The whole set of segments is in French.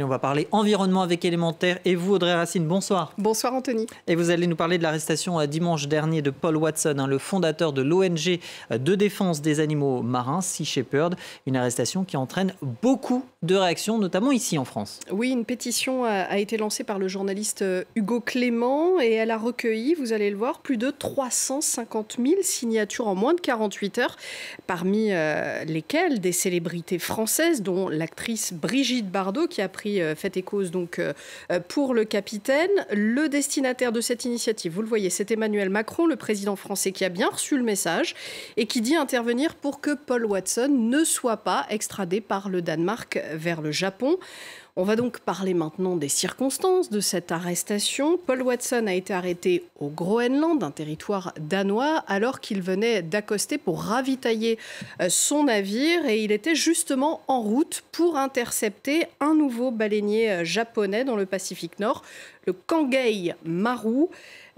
Et on va parler environnement avec Élémentaire. Et vous, Audrey Racine, bonsoir. Bonsoir Anthony. Et vous allez nous parler de l'arrestation dimanche dernier de Paul Watson, le fondateur de l'ONG de défense des animaux marins, Sea Shepherd. Une arrestation qui entraîne beaucoup de réactions, notamment ici en France. Oui, une pétition a été lancée par le journaliste Hugo Clément et elle a recueilli, vous allez le voir, plus de 350 000 signatures en moins de 48 heures, parmi lesquelles des célébrités françaises, dont l'actrice Brigitte Bardot, qui a pris fait et cause donc, pour le capitaine. Le destinataire de cette initiative, vous le voyez, c'est Emmanuel Macron, le président français, qui a bien reçu le message et qui dit intervenir pour que Paul Watson ne soit pas extradé par le Danemark vers le Japon. On va donc parler maintenant des circonstances de cette arrestation. Paul Watson a été arrêté au Groenland, un territoire danois, alors qu'il venait d'accoster pour ravitailler son navire et il était justement en route pour intercepter un nouveau baleinier japonais dans le Pacifique Nord, le Kangei Maru.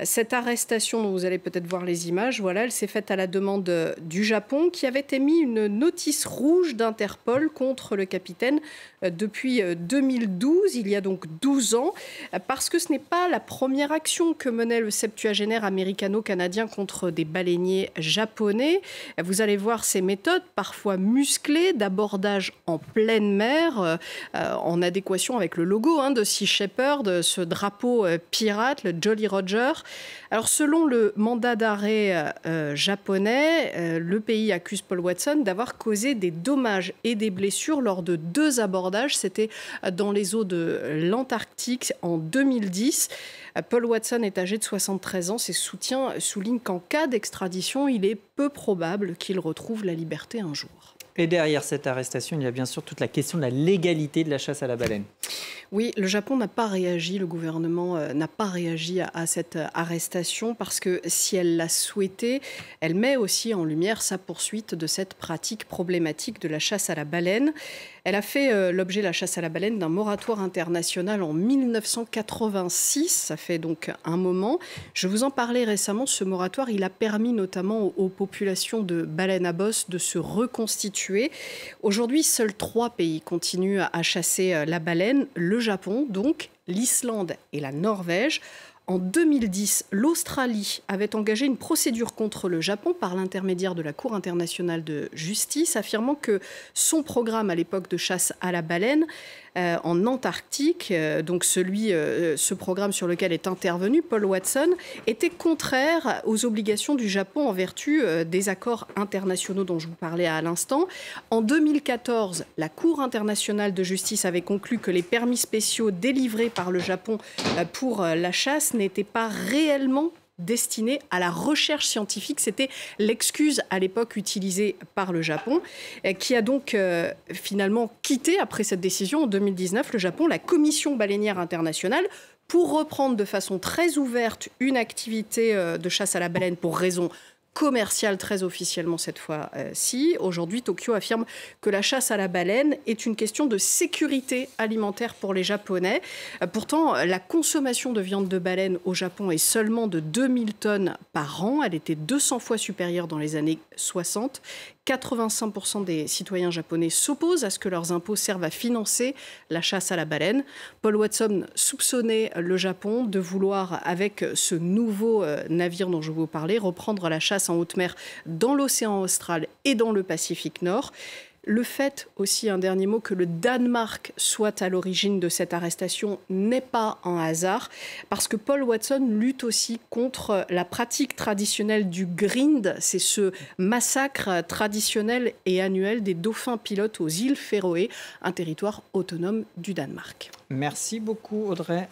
Cette arrestation, dont vous allez peut-être voir les images, voilà, elle s'est faite à la demande du Japon, qui avait émis une notice rouge d'Interpol contre le capitaine depuis 2012, il y a donc 12 ans, parce que ce n'est pas la première action que menait le septuagénaire américano-canadien contre des baleiniers japonais. Vous allez voir ces méthodes, parfois musclées, d'abordage en pleine mer, en adéquation avec le logo de Sea Shepherd, ce drapeau pirate, le Jolly Roger. Alors, selon le mandat d'arrêt japonais, le pays accuse Paul Watson d'avoir causé des dommages et des blessures lors de 2 abordages. C'était dans les eaux de l'Antarctique en 2010. Paul Watson est âgé de 73 ans. Ses soutiens soulignent qu'en cas d'extradition, il est peu probable qu'il retrouve la liberté un jour. Et derrière cette arrestation, il y a bien sûr toute la question de la légalité de la chasse à la baleine. Oui, le Japon n'a pas réagi, le gouvernement n'a pas réagi à cette arrestation parce que si elle l'a souhaité, elle met aussi en lumière sa poursuite de cette pratique problématique de la chasse à la baleine. Elle a fait l'objet, la chasse à la baleine, d'un moratoire international en 1986, ça fait donc un moment. Je vous en parlais récemment, ce moratoire, il a permis notamment aux populations de baleines à bosse de se reconstituer. Aujourd'hui, seuls 3 pays continuent à chasser la baleine, le Japon, donc l'Islande et la Norvège. En 2010, l'Australie avait engagé une procédure contre le Japon par l'intermédiaire de la Cour internationale de justice, affirmant que son programme à l'époque de chasse à la baleine en Antarctique, donc ce programme sur lequel est intervenu Paul Watson, était contraire aux obligations du Japon en vertu des accords internationaux dont je vous parlais à l'instant. En 2014, la Cour internationale de justice avait conclu que les permis spéciaux délivrés par le Japon pour la chasse n'étaient pas réellement destiné à la recherche scientifique. C'était l'excuse à l'époque utilisée par le Japon, qui a donc finalement quitté, après cette décision en 2019, le Japon, la Commission baleinière internationale, pour reprendre de façon très ouverte une activité de chasse à la baleine pour raison commerciale, très officiellement cette fois-ci. Aujourd'hui, Tokyo affirme que la chasse à la baleine est une question de sécurité alimentaire pour les Japonais. Pourtant, la consommation de viande de baleine au Japon est seulement de 2000 tonnes par an. Elle était 200 fois supérieure dans les années 60. 85% des citoyens japonais s'opposent à ce que leurs impôts servent à financer la chasse à la baleine. Paul Watson soupçonnait le Japon de vouloir, avec ce nouveau navire dont je vous parlais, reprendre la chasse en haute mer dans l'océan austral et dans le Pacifique Nord. Le fait aussi, un dernier mot, que le Danemark soit à l'origine de cette arrestation n'est pas un hasard, parce que Paul Watson lutte aussi contre la pratique traditionnelle du grind, c'est ce massacre traditionnel et annuel des dauphins pilotes aux îles Féroé, un territoire autonome du Danemark. Merci beaucoup Audrey.